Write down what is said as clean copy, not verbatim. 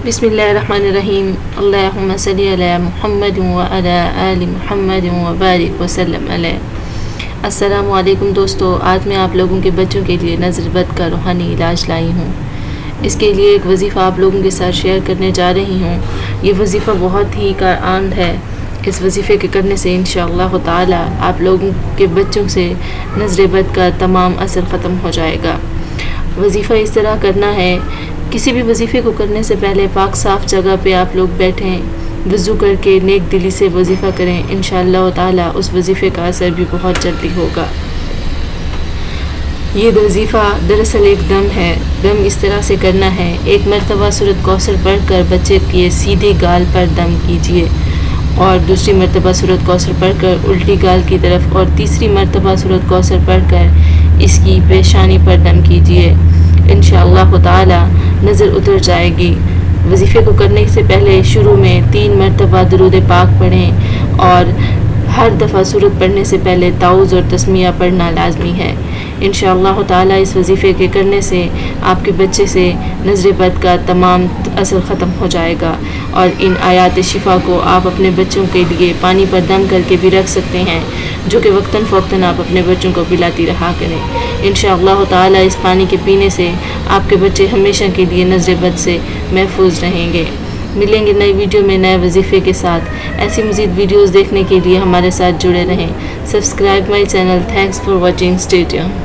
بسم اللہ الرحمن الرحیم اللہم صلی علی محمد وعلی آل محمد وبارک وسلم علیہ۔ السلام علیکم دوستو، آج میں آپ لوگوں کے بچوں کے لیے نظر بد کا روحانی علاج لائی ہوں۔ اس کے لیے ایک وظیفہ آپ لوگوں کے ساتھ شیئر کرنے جا رہی ہوں۔ یہ وظیفہ بہت ہی کارآمد ہے۔ اس وظیفے کے کرنے سے انشاءاللہ تعالی آپ لوگوں کے بچوں سے نظر بد کا تمام اثر ختم ہو جائے گا۔ وظیفہ اس طرح کرنا ہے، کسی بھی وظیفے کو کرنے سے پہلے پاک صاف جگہ پہ آپ لوگ بیٹھیں، وضو کر کے نیک دلی سے وظیفہ کریں، انشاءاللہ تعالی اس وظیفے کا اثر بھی بہت جلدی ہوگا۔ یہ وظیفہ دراصل ایک دم ہے۔ دم اس طرح سے کرنا ہے، ایک مرتبہ سورۃ کوثر پڑھ کر بچے کے سیدھے گال پر دم کیجیے، اور دوسری مرتبہ سورۃ کوثر پڑھ کر الٹی گال کی طرف، اور تیسری مرتبہ سورۃ کوثر پڑھ کر اس کی پیشانی پر دم کیجیے۔ انشاءاللہ تعالی نظر اتر جائے گی۔ وظیفے کو کرنے سے پہلے شروع میں 3 مرتبہ درود پاک پڑھیں، اور ہر دفعہ سورت پڑھنے سے پہلے تعوذ اور تسمیہ پڑھنا لازمی ہے۔ انشاءاللہ تعالی اس وظیفے کے کرنے سے آپ کے بچے سے نظر بد کا تمام اثر ختم ہو جائے گا، اور ان آیات شفا کو آپ اپنے بچوں کے لیے پانی پر دم کر کے بھی رکھ سکتے ہیں، جو کہ وقتاً فوقتاً آپ اپنے بچوں کو پلاتی رہا کریں۔ انشاءاللہ تعالی اس پانی کے پینے سے آپ کے بچے ہمیشہ کے لیے نظر بد سے محفوظ رہیں گے۔ ملیں گے نئی ویڈیو میں نئے وظیفے کے ساتھ۔ ایسی مزید ویڈیوز دیکھنے کے لیے ہمارے ساتھ جڑے رہیں۔ Subscribe my channel. Thanks for watching. Stay tuned.